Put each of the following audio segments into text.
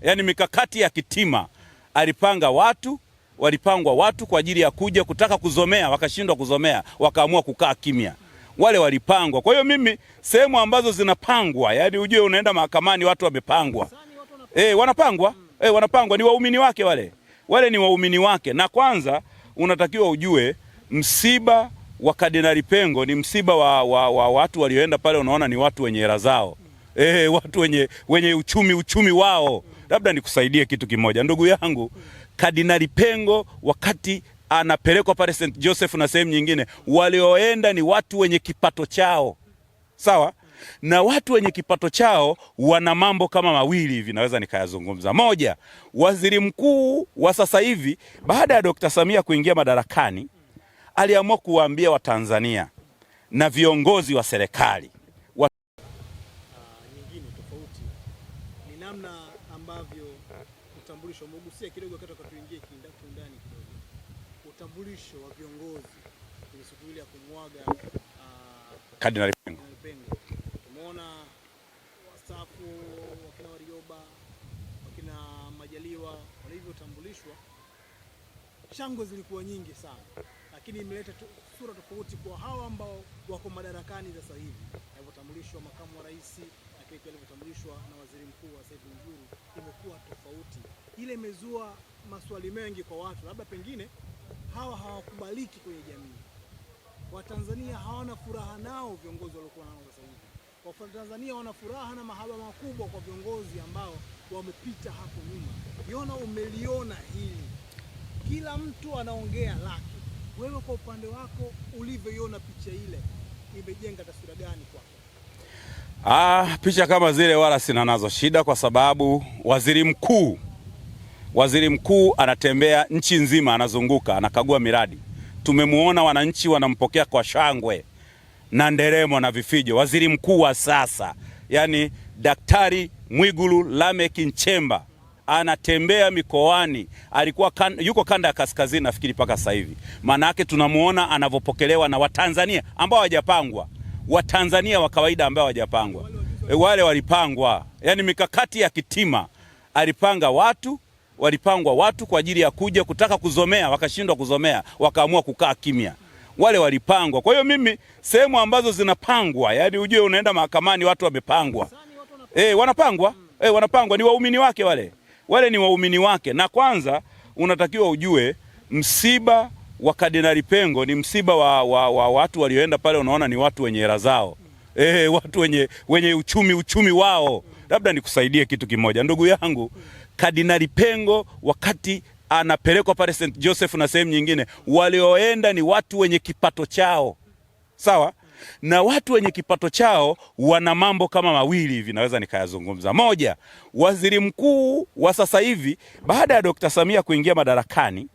yani mikakati ya kitima. Alipanga walipangwa watu kwa ajili ya kuja kutaka kuzomea, wakashindwa kuzomea, wakaamua kukaa kimya. Wale walipangwa. Kwa hiyo mimi sehemu ambazo zinapangwa, yani ujue unaenda mahakamani watu wamepangwa. Wanapangwa ni waumini wake wale. Wale ni waumini wake. Na kwanza unatakiwa ujue msiba wa Kardinali Pengo ni msiba wa watu walioenda pale, unaona ni watu wenye hela zao. Watu wenye uchumi wao. Labda nikusaidie kitu kimoja. Ndugu yangu, Kardinali Pengo wakati anapelekwa pale St. Joseph na sehemu nyingine, walioenda ni watu wenye kipato chao. Sawa? Na watu wenye kipato chao wana mambo kama mawili hivi naweza nikayazungumza. Moja, waziri mkuu wa sasa hivi baada ya Dr. Samia kuingia madarakani aliamua kuwaambia Watanzania na viongozi wa serikali nyingine tofauti ni namna ambavyo utambulisho umegusia kidogo wakati tuingie kindani kidogo. Utambulisho wa viongozi kwenye siku ile ya kumwaga Kardinali Pengo. Tumeona wastaafu wakina Warioba, wakina Majaliwa walivyotambulishwa, shangwe zilikuwa nyingi sana, lakini imeleta sura tofauti kwa hawa ambao wako madarakani sasa hivi. Alivyotambulishwa makamu wa rais, lakini pia alivyotambulishwa na waziri mkuu wa Said Mjuru, imekuwa tofauti. Ile imezua maswali mengi kwa watu, labda pengine hawa hawakubaliki kwenye jamii. Watanzania hawana furaha nao viongozi waliokuwa nao sasa hivi. Watanzania wana furaha na mahaba makubwa kwa viongozi ambao wamepita hapo nyuma. Yona, umeliona hili, kila mtu anaongea lake. Wewe kwa upande wako ulivyoiona picha ile, imejenga taswira gani kwako? Picha kama zile wala sina nazo shida, kwa sababu waziri mkuu anatembea nchi nzima, anazunguka, anakagua miradi. Tumemuona wananchi wanampokea kwa shangwe na nderemo na vifijo. Waziri mkuu wa sasa, yani Daktari Mwigulu Lameck Nchemba, anatembea mikoani. Alikuwa yuko kanda ya kaskazini nafikiri paka sasa hivi. Maana yake tunamuona anavopokelewa na Watanzania ambao hawajapangwa. Watanzania wa kawaida ambao hawajapangwa. Wale walipangwa. Yani mikakati ya kitima. Walipangwa watu kwa ajili ya kuja kutaka kuzomea, wakashindwa kuzomea, wakaamua kukaa kimya. Wale walipangwa. Kwa hiyo mimi sehemu ambazo zinapangwa, yani ujue unaenda mahakamani watu wamepangwa. Wanapangwa ni waumini wake wale. Wale ni waumini wake. Na kwanza unatakiwa ujue msiba wa Kardinali Pengo ni msiba wa watu walioenda pale, unaona ni watu wenye hela zao. Watu wenye uchumi wao. Labda nikusaidie kitu kimoja. Ndugu yangu, Kardinali Pengo wakati anapelekwa pale St. Joseph na sehemu nyingine, walioenda ni watu wenye kipato chao. Sawa? Na watu wenye kipato chao wana mambo kama mawili hivi naweza nikayazungumza. Moja, waziri mkuu wa sasa hivi baada ya Dr. Samia kuingia madarakani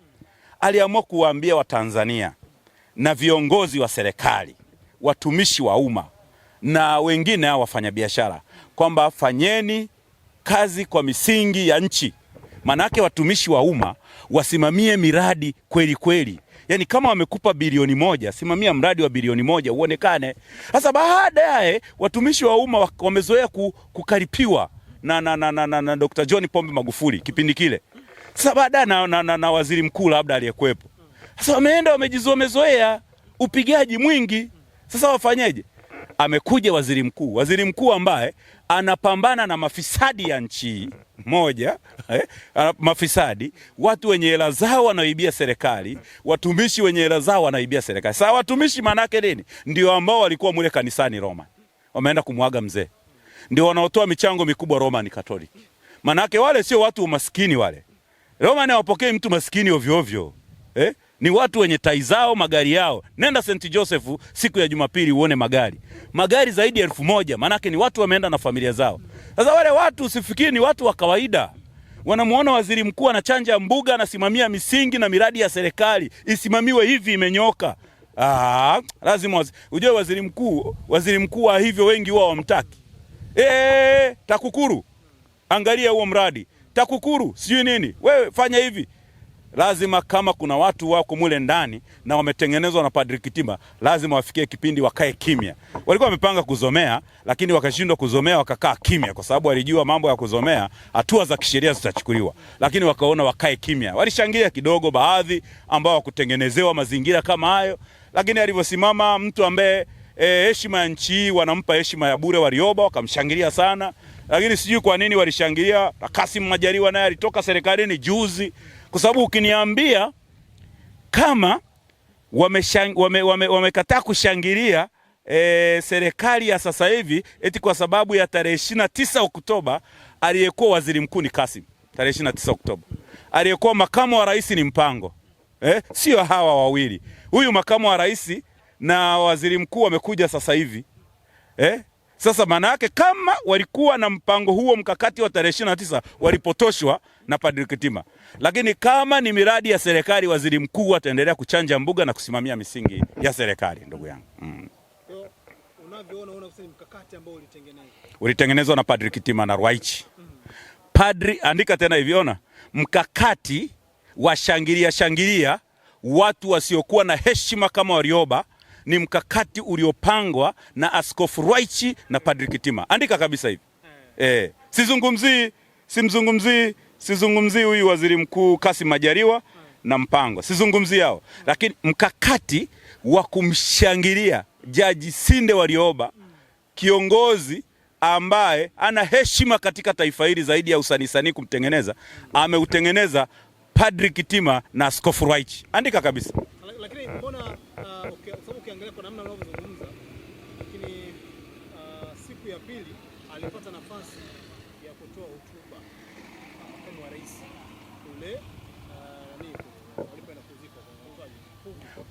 aliamua kuwaambia Watanzania na viongozi wa serikali, watumishi wa umma na wengine hao wafanyabiashara kwamba fanyeni kazi kwa misingi ya nchi. Manake watumishi wa umma wasimamie miradi kweli kweli. Yani kama wamekupa bilioni 1, simamia mradi wa bilioni 1 uonekane. Sasa baadaye watumishi wa umma wamezoea kukaripiwa na Dr. John Pombe Magufuli kipindi kile. Sasa baadaye na waziri mkuu labda aliyekuepo. Sasa wameenda wamezoea upigaji mwingi. Sasa wafanyeje? Amekuja waziri mkuu ambaye anapambana na mafisadi ya nchi moja, mafisadi, watu wenye hela zao wanaibia serikali, watumishi wenye hela zao wanaibia serikali. Sasa watumishi manake nini? Ndio ambao walikuwa mule kanisani Roma, wameenda kumwaga mzee. Ndio wanaotoa michango mikubwa Roman Catholic. Manake wale sio watu maskini wale. Roman hawapokei mtu maskini ovyo ovyo. Ni watu wenye tai zao, magari yao. Nenda St. Joseph siku ya Jumapili uone magari zaidi ya 1000. Manake ni watu wameenda na familia zao. Sasa wale watu usifikiri ni watu wa kawaida. Wanamuona waziri mkuu anachanja mbuga, anasimamia misingi na miradi ya serikali isimamiwe hivi imenyoka. Lazima ujue waziri mkuu wa hivyo wengi wao wamtaki. TAKUKURU, angalia huo mradi. TAKUKURU sijui nini, wewe fanya hivi. lazima kama kuna watu wako mule ndani na wametengenezwa na Padri Kitima, lazima wafikie kipindi wakae kimya. Walikuwa wamepanga kuzomea, lakini wakashindwa kuzomea, wakakaa kimya kwa sababu walijua mambo ya kuzomea hatua za kisheria zitachukuliwa, lakini wakaona wakae kimya. Walishangilia kidogo baadhi ambao wakutengenezewa mazingira kama hayo, lakini alivyosimama mtu ambaye heshima ya nchi wanampa heshima ya bure Warioba, wakamshangilia sana. Lakini sijui kwa nini walishangilia. Kassim Majaliwa naye alitoka serikalini juzi, kwa sababu ukiniambia kama wamekataa kushangilia serikali ya sasa hivi eti kwa sababu ya tarehe 29 Oktoba aliyekuwa waziri mkuu ni Kassim, tarehe 29 Oktoba. Aliyekuwa makamu wa rais ni Mpango. Sio hawa wawili. Huyu makamu wa rais na waziri mkuu wamekuja sasa hivi. Sasa maana yake kama walikuwa na mpango huo mkakati wa tarehe 29 walipotoshwa na Padri Kitima. Lakini kama ni miradi ya serikali, waziri mkuu ataendelea kuchanja mbuga na kusimamia misingi ya serikali, ndugu yangu. Unavyoona unasema mkakati ambao ulitengenezwa na Padri Kitima na Ruwaichi. Padri, andika tena hivi, ona, mkakati wa shangilia watu wasiokuwa na heshima kama Warioba ni mkakati uliopangwa na Askofu Ruwaichi na Padri Kitima. Andika kabisa hivi. Sizungumzii huyu waziri mkuu Kassim Majaliwa na Mpango. Sizungumzii hao. Lakini mkakati wa kumshangilia Jaji Sinde Warioba, kiongozi ambaye ana heshima katika taifa hili zaidi ya usanisani kumtengeneza, ameutengeneza Padri Kitima na Askofu Ruwaichi. Andika kabisa. Lakini mbona sababu ukiangalia kwa namna unavyozungumza, lakini siku ya pili alipata nafasi ya kutoa hotuba makamu wa rais kule alipoenda kuzika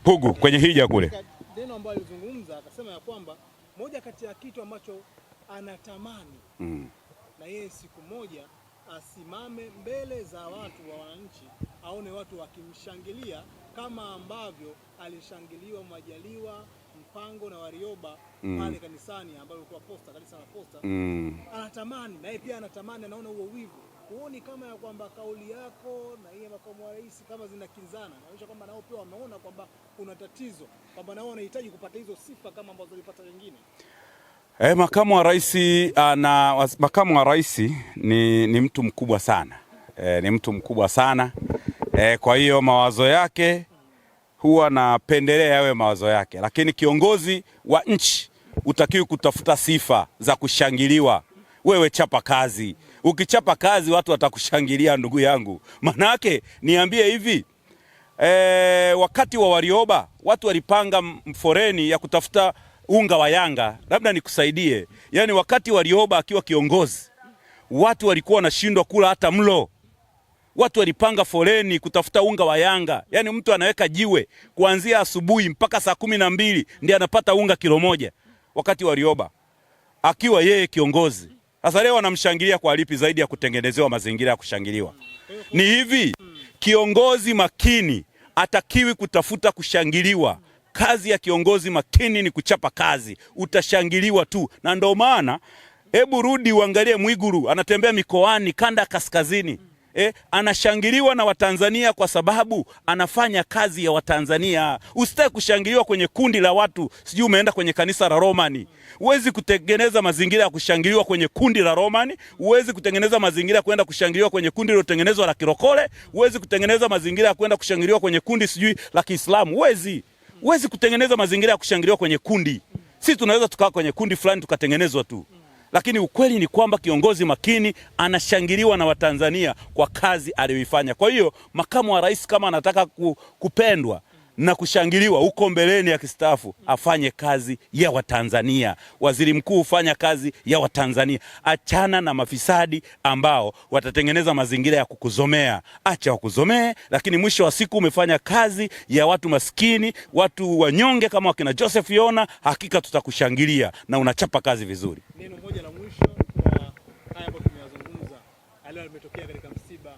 Pugu kwenye hija kule. Neno ambalo alizungumza akasema ya kwamba moja kati ya kitu ambacho anatamani na yeye siku moja asimame mbele za watu wa wananchi, aone watu wakimshangilia kama ambavyo alishangiliwa Majaliwa, Mpango na Warioba pale kanisani ambapo kwa posta, kanisa la Posta. Anatamani na yeye pia anatamani, anaona huo wivu. Huoni kama ya kwamba kauli yako na yeye makamu wa rais kama zinakinzana? Inaonyesha kwamba nao pia wameona kwamba kuna tatizo, kwamba nao wanahitaji kupata hizo sifa kama ambazo walipata wengine. Makamu wa rais ni mtu mkubwa sana. Ni mtu mkubwa sana. Kwa hiyo mawazo yake huwa napendelea yawe mawazo yake, lakini kiongozi wa nchi utakiwi kutafuta sifa za kushangiliwa. Wewe chapa kazi. Ukichapa kazi watu watakushangilia, ndugu yangu. Manake niambie hivi, wakati wa Warioba watu walipanga foreni ya kutafuta unga wa Yanga. Labda nikusaidie. Yaani wakati Warioba akiwa kiongozi, watu walikuwa wanashindwa kula hata mlo. Watu walipanga foleni kutafuta unga wa Yanga. Yaani mtu anaweka jiwe kuanzia asubuhi mpaka saa 12 ndiye anapata unga kilo moja. Wakati Warioba akiwa yeye kiongozi. Sasa leo wanamshangilia kwa lipi zaidi ya kutengenezewa mazingira ya kushangiliwa? Ni hivi, kiongozi makini atakiwi kutafuta kushangiliwa. Kazi ya kiongozi makini ni kuchapa kazi, utashangiliwa tu. Na ndio maana hebu rudi uangalie Mwigulu anatembea mikoani kanda kaskazini. Anashangiliwa na Watanzania kwa sababu anafanya kazi ya Watanzania. Usitaki kushangiliwa kwenye kundi la watu, sijui umeenda kwenye kanisa la Romani. Huwezi kutengeneza mazingira ya kushangiliwa kwenye kundi la Romani, huwezi kutengeneza mazingira kwenda kushangiliwa kwenye kundi lilotengenezwa la Kirokole, huwezi kutengeneza mazingira ya kwenda kushangiliwa kwenye kundi sijui la Kiislamu. Huwezi kutengeneza mazingira ya kushangiliwa kwenye kundi. Sisi tunaweza tukaa kwenye kundi fulani tukatengenezwa tu. Lakini ukweli ni kwamba kiongozi makini anashangiliwa na Watanzania kwa kazi aliyoifanya. Kwa hiyo makamu wa rais kama anataka kupendwa na kushangiliwa huko mbeleni ya kistaafu, afanye kazi ya Watanzania. Waziri mkuu ufanya kazi ya Watanzania. Achana na mafisadi ambao watatengeneza mazingira ya kukuzomea. Acha wakuzomee, lakini mwisho wa siku umefanya kazi ya watu maskini, watu wanyonge kama wakina Joseph Yona, hakika tutakushangilia na unachapa kazi vizuri. Neno moja la mwisho kwa haya ambayo tumeyazungumza, leo limetokea katika msiba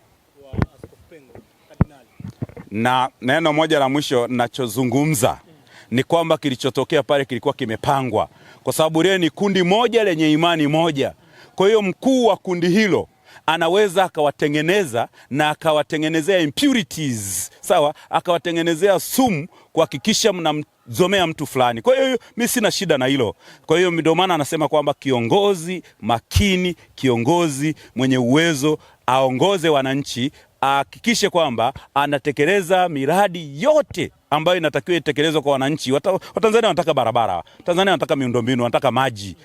wa Askofu Pengo Kardinali. Na neno moja la mwisho ninachozungumza ni kwamba kilichotokea pale kilikuwa kimepangwa, kwa sababu lile ni kundi moja lenye imani moja. Kwa hiyo mkuu wa kundi hilo anaweza akawatengeneza na akawatengenezea impurities, sawa, akawatengenezea sumu kuhakikisha mnamzomea mtu fulani. Kwa hiyo mimi sina shida na hilo. Kwa hiyo ndio maana anasema kwamba kiongozi makini, kiongozi mwenye uwezo aongoze wananchi, ahakikishe kwamba anatekeleza miradi yote ambayo inatakiwa itekelezwe kwa wananchi. Watanzania wanataka barabara, Tanzania wanataka miundombinu, wanataka maji.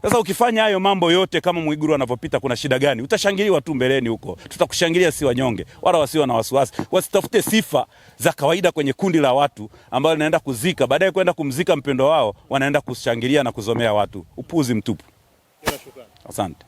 Sasa ukifanya hayo mambo yote kama Mwigulu anavyopita, kuna shida gani? Utashangiliwa tu mbeleni huko. Tutakushangilia si wanyonge, wala wasiwe na wasiwasi. Wasitafute sifa za kawaida kwenye kundi la watu ambao wanaenda kuzika, baadaye kwenda kumzika mpendo wao, wanaenda kushangilia na kuzomea watu. Upuzi mtupu. Asante.